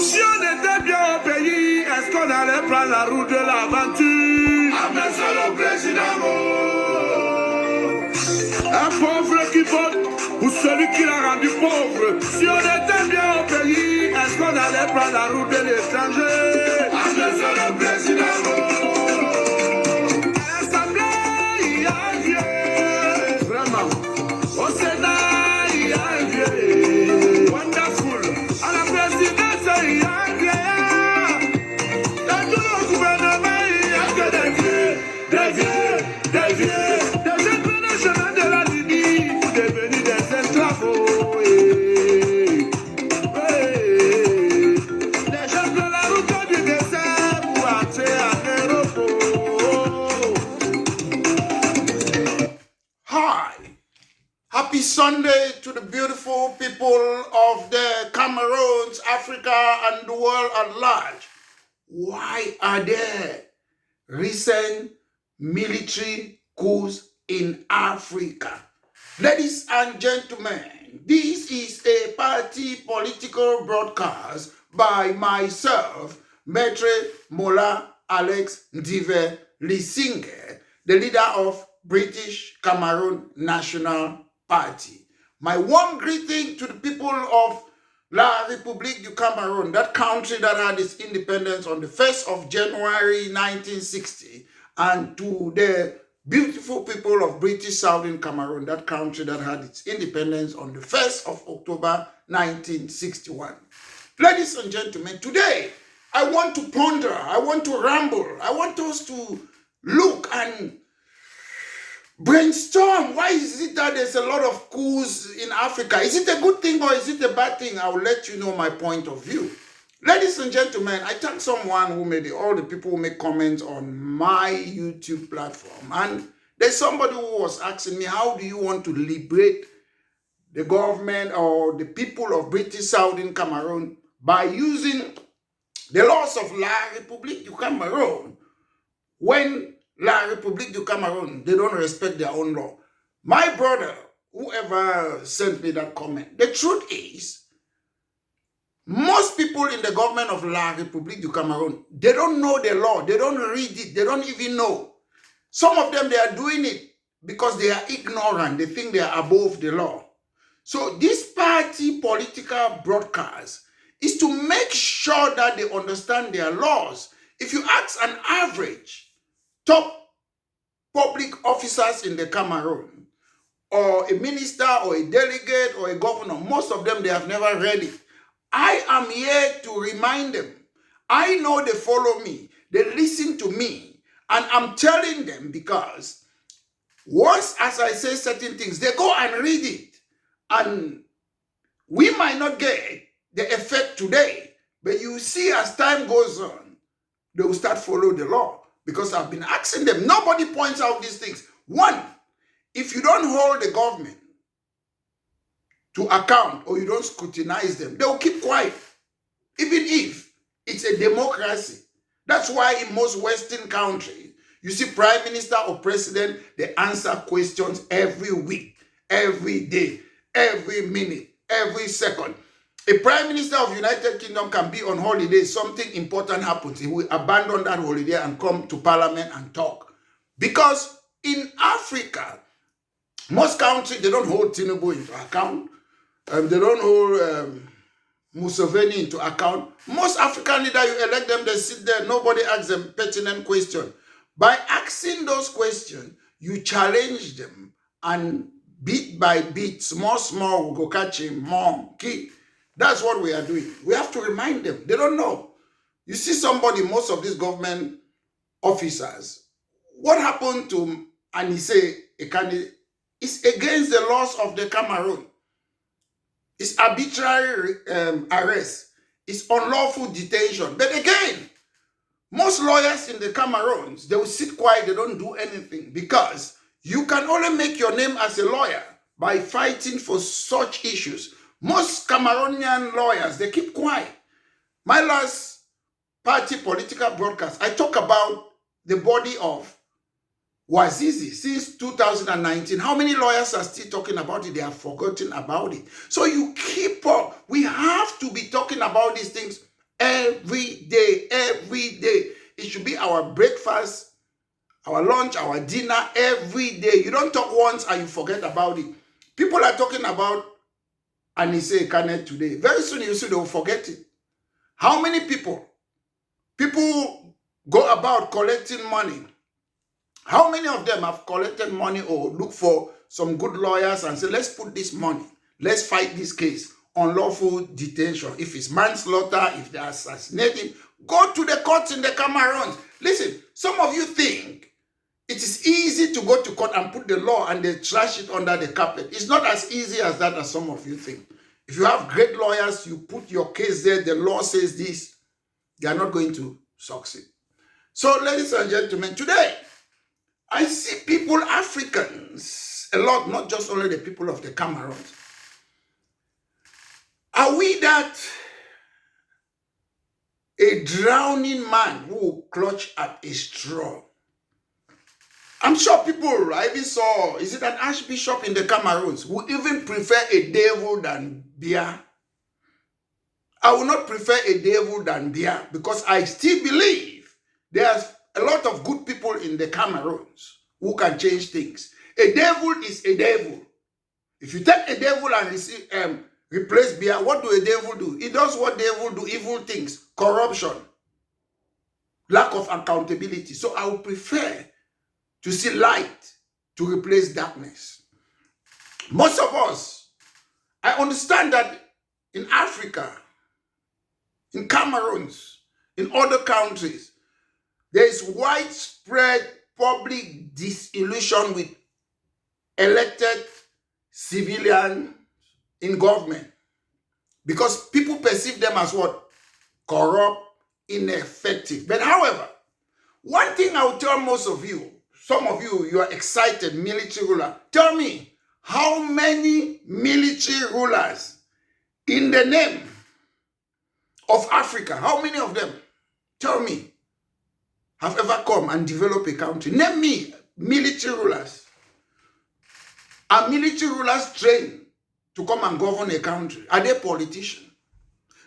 Si on était bien au pays, est-ce qu'on allait prendre la route de l'aventure? Amen, c'est le président. Un pauvre qui vote pour celui qui l'a rendu pauvre. Si on était bien au pays, est-ce qu'on allait prendre la route de l'étranger? Amen, c'est le président. À l'Assemblée, il y a un vieux. Vraiment. Au Sénat, il y a un vieux. Wonderful. À la présidence, il y a un vieux. Dans tout le gouvernement, il n'y a que des vieux. Des vieux, des vieux. Des jeunes prennent le chemin de la Libye pour devenir des esclavos. Les jeunes prennent la route du désert pour entrer en Europe. Hi. Happy Sunday to the beautiful people of the Cameroons, Africa, and the world at large. Why are there recent military coups in Africa? Ladies and gentlemen, this is a party political broadcast by myself, Maitre Mola Alex Ndive Lisinge, the leader of British Cameroon National Party. My warm greeting to the people of La République du Cameroon, that country that had its independence on the 1st of January 1960, and to the beautiful people of British Southern Cameroon, that country that had its independence on the 1st of October 1961. Ladies and gentlemen, today I want to ponder, I want to ramble, I want us to look and brainstorm. Why is it that there's a lot of coups in Africa? Is it a good thing or is it a bad thing? I will let you know my point of view. Ladies and gentlemen, I thank someone who made all the people who make comments on my YouTube platform. And there's somebody who was asking me, how do you want to liberate the government or the people of British Southern Cameroon by using the laws of La République du Cameroon when La République du Cameroon, they don't respect their own law? My brother, whoever sent me that comment, the truth is, most people in the government of La République du Cameroon, they don't know the law, they don't read it, they don't even know. Some of them, they are doing it because they are ignorant, they think they are above the law. So this party political broadcast is to make sure that they understand their laws. If you ask an average top public officers in the Cameroon, or a minister, or a delegate, or a governor, most of them, they have never read it. I am here to remind them. I know they follow me, they listen to me, and I'm telling them because once, as I say certain things, they go and read it, and we might not get the effect today, but you see as time goes on, they will start following the law. Because I've been asking them, nobody points out these things. One, if you don't hold the government to account or you don't scrutinize them, they will keep quiet, even if it's a democracy. That's why in most Western countries, you see prime minister or president, they answer questions every week, every day, every minute, every second. A prime minister of United Kingdom can be on holiday, something important happens, he will abandon that holiday and come to parliament and talk. Because in Africa, most countries, they don't hold Tinubu into account. They don't hold Museveni into account. Most African leaders, you elect them, they sit there, nobody asks them pertinent questions. By asking those questions, you challenge them, and bit by bit, small, we go catch him, monkey. That's what we are doing. We have to remind them. They don't know. You see somebody, most of these government officers, what happened to, and he say, a candidate, is against the laws of the Cameroon. It's arbitrary arrest. It's unlawful detention. But again, most lawyers in the Cameroons, they will sit quiet, they don't do anything, because you can only make your name as a lawyer by fighting for such issues. Most Cameroonian lawyers, they keep quiet. My last party political broadcast, I talk about the body of Wazizi since 2019. How many lawyers are still talking about it? They have forgotten about it. So you keep up. We have to be talking about these things every day, every day. It should be our breakfast, our lunch, our dinner, every day. You don't talk once and you forget about it. People are talking about Anise Kane today. Very soon you see they will forget it. How many people go about collecting money? How many of them have collected money or look for some good lawyers and say, let's put this money, let's fight this case, unlawful detention. If it's manslaughter, if they are assassinating, go to the courts in the Cameroons. Listen, some of you think it is easy to go to court and put the law and they trash it under the carpet. It's not as easy as that as some of you think. If you have great lawyers, you put your case there, the law says this, they are not going to succeed. So, ladies and gentlemen, today, I see people, Africans, a lot, not just only the people of the Cameroons. Are we that a drowning man who will clutch at a straw? I'm sure people, I even saw, is it an archbishop in the Cameroons who even prefer a devil than beer? I will not prefer a devil than beer because I still believe there's a lot of good people in the Cameroons who can change things. A devil is a devil. If you take a devil and replace beer, what do a devil do? It does what devil do, evil things, corruption, lack of accountability. So I would prefer to see light to replace darkness. Most of us, I understand that in Africa, in Cameroons, in other countries, there is widespread public disillusion with elected civilians in government because people perceive them as what? Corrupt, ineffective. But however, one thing I will tell most of you, some of you, you are excited, military ruler. Tell me, how many military rulers in the name of Africa, how many of them, tell me, have ever come and developed a country? Name me military rulers. Are military rulers trained to come and govern a country? Are they politicians?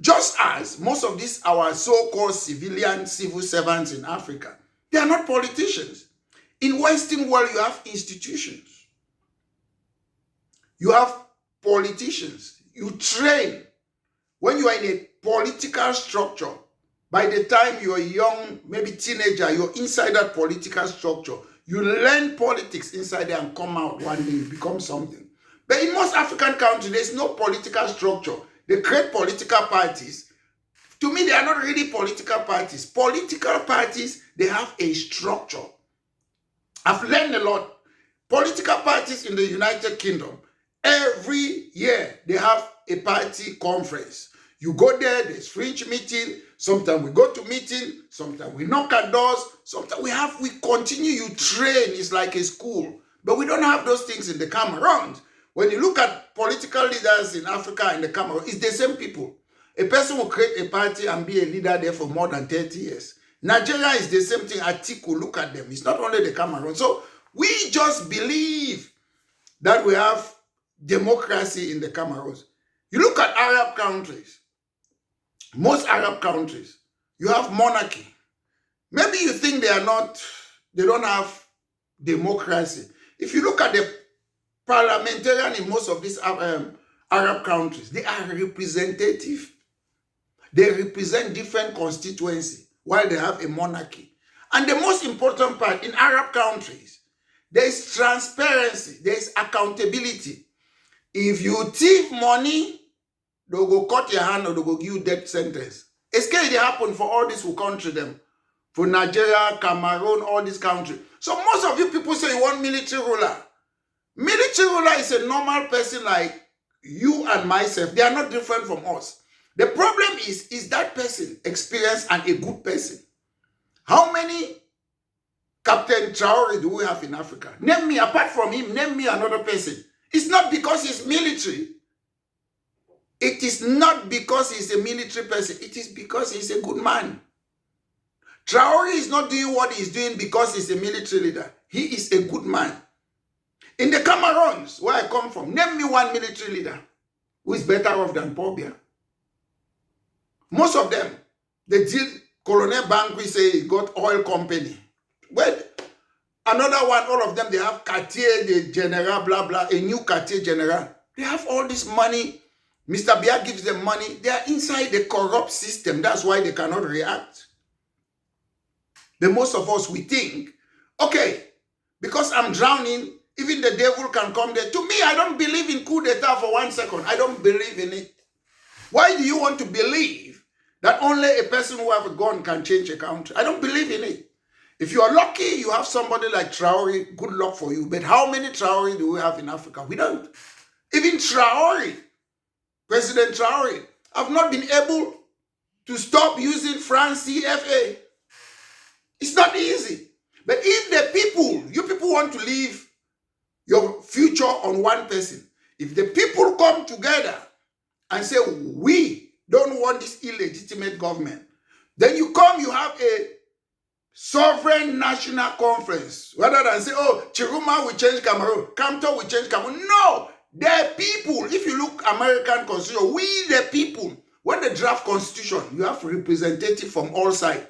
Just as most of these, our so-called civilian civil servants in Africa, they are not politicians. In Western world, you have institutions. You have politicians. You train. When you are in a political structure, by the time you're young, maybe teenager, you're inside that political structure. You learn politics inside there and come out one day, you become something. But in most African countries, there's no political structure. They create political parties. To me, they are not really political parties. Political parties, they have a structure. I've learned a lot. Political parties in the United Kingdom, every year, they have a party conference. You go there, there's fringe meeting. Sometimes we go to meeting. Sometimes we knock at doors. Sometimes we continue. You train. It's like a school. But we don't have those things in the Cameroon. When you look at political leaders in Africa and the Cameroon, it's the same people. A person will create a party and be a leader there for more than 30 years. Nigeria is the same thing. Atiku, look at them. It's not only the Cameroon. So we just believe that we have democracy in the Cameroons. You look at Arab countries. Most Arab countries, you have monarchy. Maybe you think they don't have democracy. If you look at the parliamentarian in most of these Arab countries, they are representative. They represent different constituencies while they have a monarchy. And the most important part, in Arab countries, there is transparency, there is accountability. If you thief money, they'll go cut your hand or they'll go give you death sentence. It's going to happen for all these countries, them. For Nigeria, Cameroon, all these countries. So most of you people say you want military ruler. Military ruler is a normal person like you and myself. They are not different from us. The problem is that person experienced and a good person. How many Captain Traore do we have in Africa? Name me, apart from him, name me another person. It's not because he's military. It is not because he's a military person. It is because he's a good man. Traore is not doing what he's doing because he's a military leader. He is a good man. In the Cameroons, where I come from, name me one military leader who is better off than Paul Biya. Most of them, The deal, Colonel Bank, we say, got oil company. Well, another one, all of them, they have Quartier de General, blah, blah, a new Quartier General. They have all this money. Mr. Biya gives them money. They are inside the corrupt system. That's why they cannot react. But most of us, we think, okay, because I'm drowning, even the devil can come there. To me, I don't believe in coup d'etat for 1 second. I don't believe in it. Why do you want to believe that only a person who has a gun can change a country? I don't believe in it. If you are lucky, you have somebody like Traore, good luck for you. But how many Traore do we have in Africa? We don't. Even Traore, President Traore, have not been able to stop using France CFA. It's not easy. But if the people, you people want to leave your future on one person, if the people come together and say, we don't want this illegitimate government, then you come, you have a sovereign national conference, rather than say, oh, Chiruma will change Cameroon, Kamto will change Cameroon. No, the people, if you look American constitution, we the people, when they draft constitution, you have representative from all sides.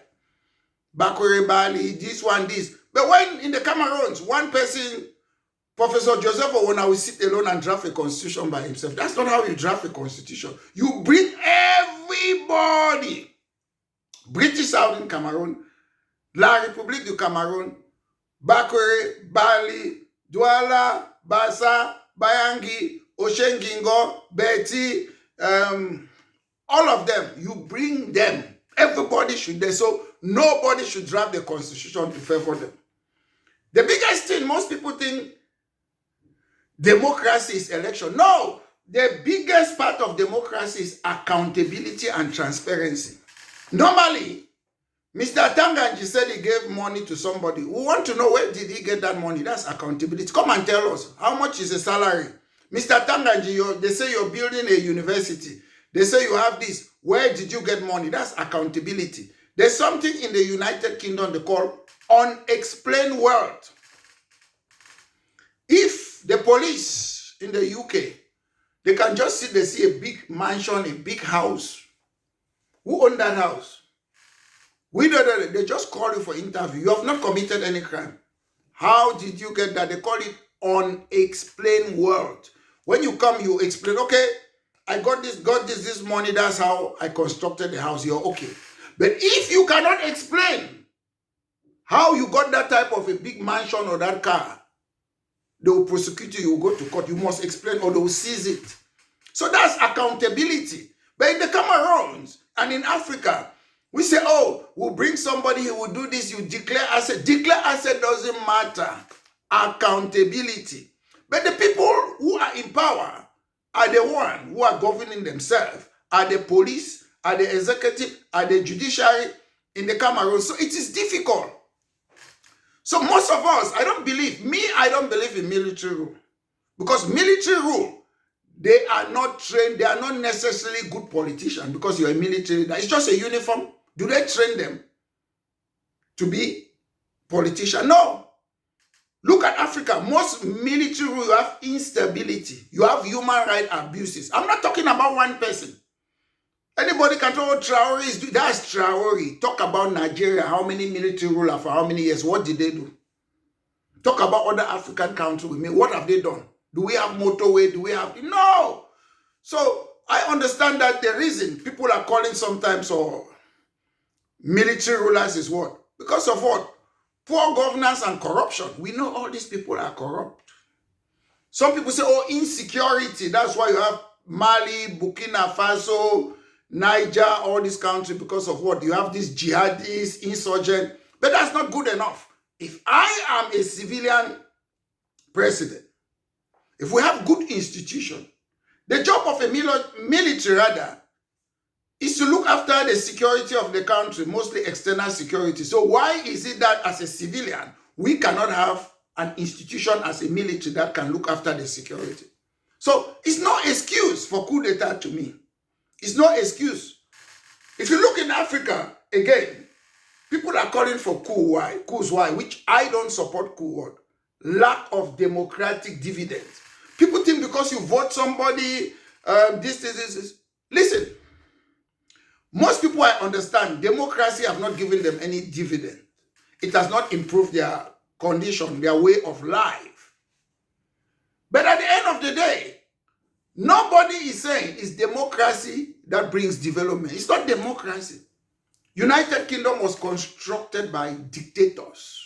Bakore Bali, this one, this. But when in the Cameroons, one person, Professor Joseph Owona, will sit alone and draft a constitution by himself. That's not how you draft a constitution. You bring everybody. British Southern Cameroon, La République du Cameroun, Bakore, Bali, Douala, Bassa, Bayangi, Oshengingo, Betty, all of them, you bring them. Everybody should there. So nobody should draft the constitution to favor them. The biggest thing, most people think democracy is election. No, the biggest part of democracy is accountability and transparency. Normally, Mr. Tanganji said he gave money to somebody. We want to know where did he get that money. That's accountability. Come and tell us, how much is the salary? Mr. Tanganji, they say you're building a university. They say you have this. Where did you get money? That's accountability. There's something in the United Kingdom they call unexplained wealth. If the police in the UK, they can just sit, they see a big mansion, a big house. Who owned that house? We don't know. They just call you for interview. You have not committed any crime. How did you get that? They call it unexplained wealth. When you come, you explain, okay, I got this money, that's how I constructed the house. You're okay. But if you cannot explain how you got that type of a big mansion or that car, they will prosecute you, you will go to court. You must explain or they will seize it. So that's accountability. But in the Cameroons and in Africa, we say, oh, we'll bring somebody who will do this, you declare asset. Declare asset doesn't matter. Accountability. But the people who are in power are the ones who are governing themselves, are the police, are the executive, are the judiciary in the Cameroon. So it is difficult. So most of us, I don't believe in military rule. Because military rule, they are not trained, they are not necessarily good politicians because you're a military. It's just a uniform. Do they train them to be politicians? No. Look at Africa. Most military rule, you have instability. You have human rights abuses. I'm not talking about one person. Anybody can talk about Traore. That's Traore. Talk about Nigeria. How many military rulers for how many years? What did they do? Talk about other African countries with me. What have they done? Do we have motorway? Do we have... No. So I understand that the reason people are calling sometimes or military rulers is what? Because of what? Poor governance and corruption. We know all these people are corrupt. Some people say, oh, insecurity. That's why you have Mali, Burkina Faso, Niger, all these countries because of what? You have these jihadists, insurgent. But that's not good enough. If I am a civilian president, if we have good institution, the job of a military rather is to look after the security of the country, mostly external security. So why is it that as a civilian, we cannot have an institution as a military that can look after the security? So it's no excuse for coup d'etat to me. It's no excuse. If you look in Africa, again, people are calling for coup. Why? Coups why? Which I don't support coup. What? Lack of democratic dividends. People think because you vote somebody, this. Listen, Most people, I understand, democracy have not given them any dividend. It has not improved their condition, their way of life. But at the end of the day, nobody is saying it's democracy that brings development. It's not democracy. United Kingdom was constructed by dictators.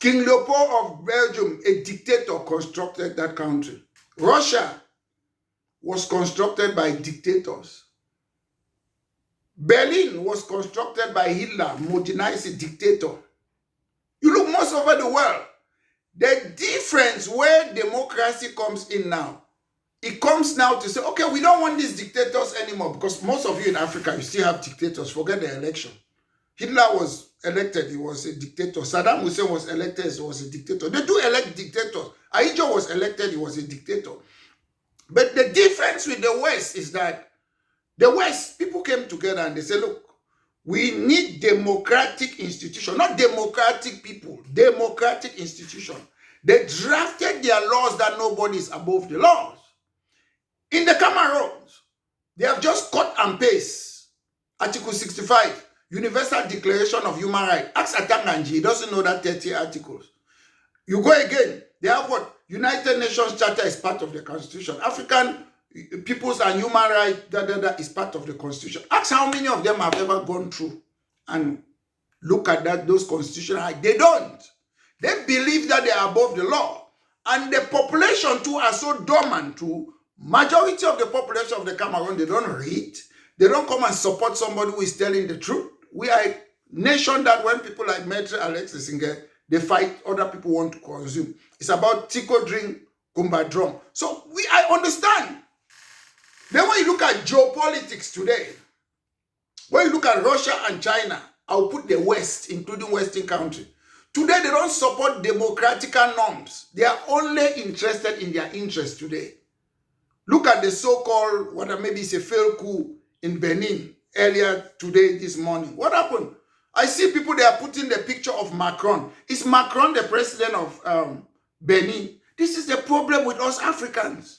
King Leopold of Belgium, a dictator, constructed that country. Russia was constructed by dictators. Berlin was constructed by Hitler, modernized dictator. You look most over the world. The difference where democracy comes in now, it comes now to say, okay, we don't want these dictators anymore, because most of you in Africa, you still have dictators. Forget the election. Hitler was elected, he was a dictator. Saddam Hussein was elected, he was a dictator. They do elect dictators. Ahijo was elected, he was a dictator. But the difference with the West is that the West, people came together and they said, look, we need democratic institution, not democratic people, democratic institution. They drafted their laws that nobody is above the laws. In the Cameroons, they have just cut and paste Article 65, Universal Declaration of Human Rights. Ask Atanganji, he doesn't know that 30 articles. You go again, they have what? United Nations Charter is part of the Constitution. African Peoples and Human Rights is part of the Constitution. Ask how many of them have ever gone through and look at that, those constitutional rights. They don't. They believe that they are above the law. And the population too are so dormant too. Majority of the population of the Cameroon, they don't read. They don't come and support somebody who is telling the truth. We are a nation that when people like Maitre Alexis Singer, they fight, other people want to consume. It's about Tico drink, Kumba drum. So I understand. Then when you look at geopolitics today, when you look at Russia and China, I'll put the West, including Western countries. Today, they don't support democratic norms. They are only interested in their interests today. Look at the so-called, what maybe it's a failed coup in Benin earlier today, this morning. What happened? I see people, they are putting the picture of Macron. Is Macron the president of Benin? This is the problem with us Africans.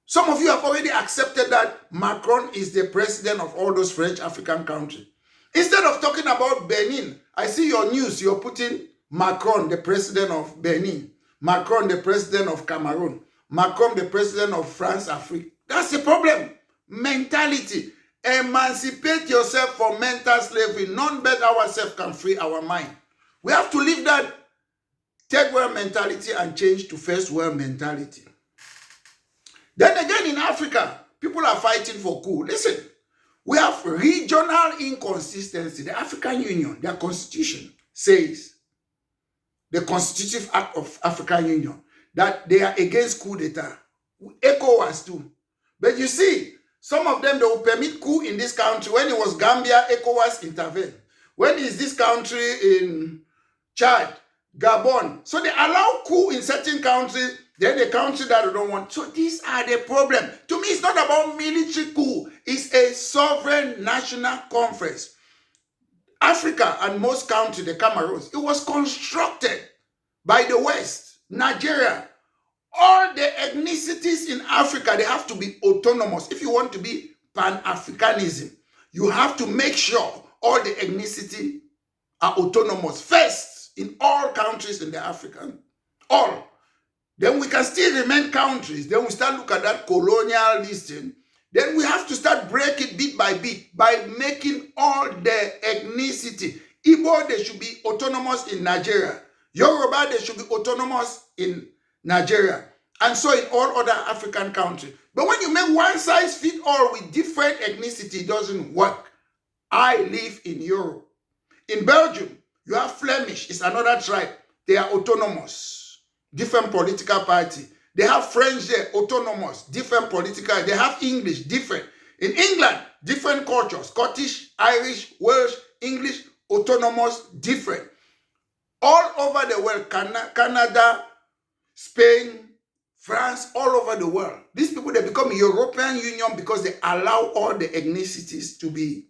Some of you have already accepted that Macron is the president of all those French African countries. Instead of talking about Benin, I see your news, you're putting Macron, the president of Benin, Macron, the president of Cameroon, Macron, the president of France, Africa. That's the problem. Mentality. Emancipate yourself from mental slavery. None but ourselves can free our mind. We have to leave that third world mentality and change to first world mentality. Then again in Africa, people are fighting for coup. Listen, we have regional inconsistency. The African Union, their constitution says, the Constitutive Act of African Union, that they are against coup d'etat. ECOWAS too. But you see, some of them, they will permit coup in this country. When it was Gambia, ECOWAS intervened. When is this country in Chad, Gabon? So they allow coup in certain countries, then the country that they don't want. So these are the problem. To me, it's not about military coup. It's a sovereign national conference. Africa and most countries, the Cameroons, it was constructed by the West, Nigeria. All the ethnicities in Africa, they have to be autonomous. If you want to be Pan-Africanism, you have to make sure all the ethnicity are autonomous first in all countries in the African. All. Then we can still remain countries. Then we start look at that colonial listing. Then we have to start breaking bit by bit by making all the ethnicity. Igbo, they should be autonomous in Nigeria. Yoruba, they should be autonomous in Nigeria. And so in all other African countries. But when you make one size fit all with different ethnicity, it doesn't work. I live in Europe. In Belgium, you have Flemish. It's another tribe. They are autonomous. Different political party. They have French there, autonomous, different political. They have English, different. In England, different culture. Scottish, Irish, Welsh, English, autonomous, different. All over the world, Canada, Spain, France, all over the world. These people, they become European Union because they allow all the ethnicities to be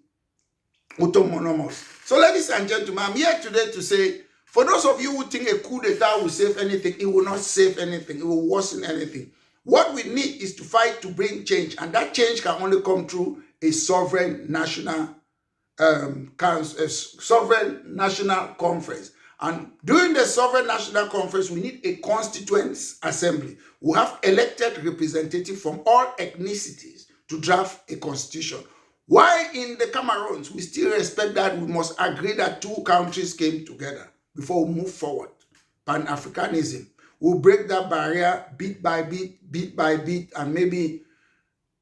autonomous. So ladies and gentlemen, I'm here today to say, for those of you who think a coup d'etat will save anything, it will not save anything. It will worsen anything. What we need is to fight to bring change. And that change can only come through a sovereign national sovereign national conference. And during the sovereign national conference, we need a constituent assembly. We have elected representatives from all ethnicities to draft a constitution. Why in the Cameroons, we still respect that we must agree that two countries came together before we move forward. Pan-Africanism. We'll break that barrier bit by bit, and maybe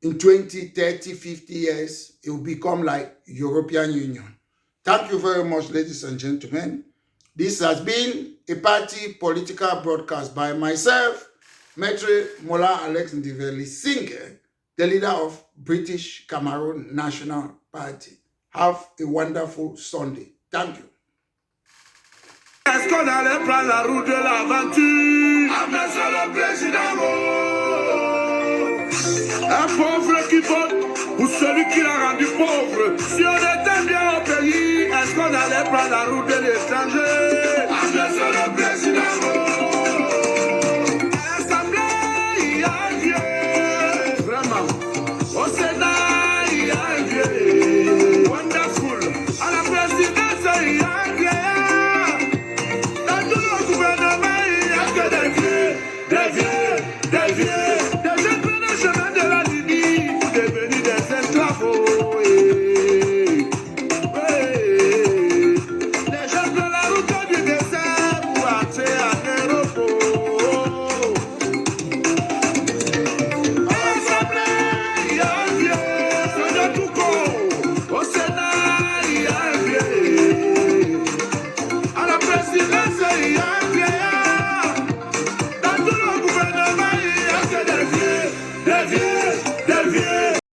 in 20, 30, 50 years, it will become like European Union. Thank you very much, ladies and gentlemen. This has been a party political broadcast by myself, Maitre Mola Alex Ndiveli Singh, the leader of British Cameroon National Party. Have a wonderful Sunday. Thank you. Est-ce qu'on allait prendre la route de l'aventure? Amen sur le président. Un pauvre qui vote pour celui qui l'a rendu pauvre. Si on était bien au pays, est-ce qu'on allait prendre la route de l'étranger?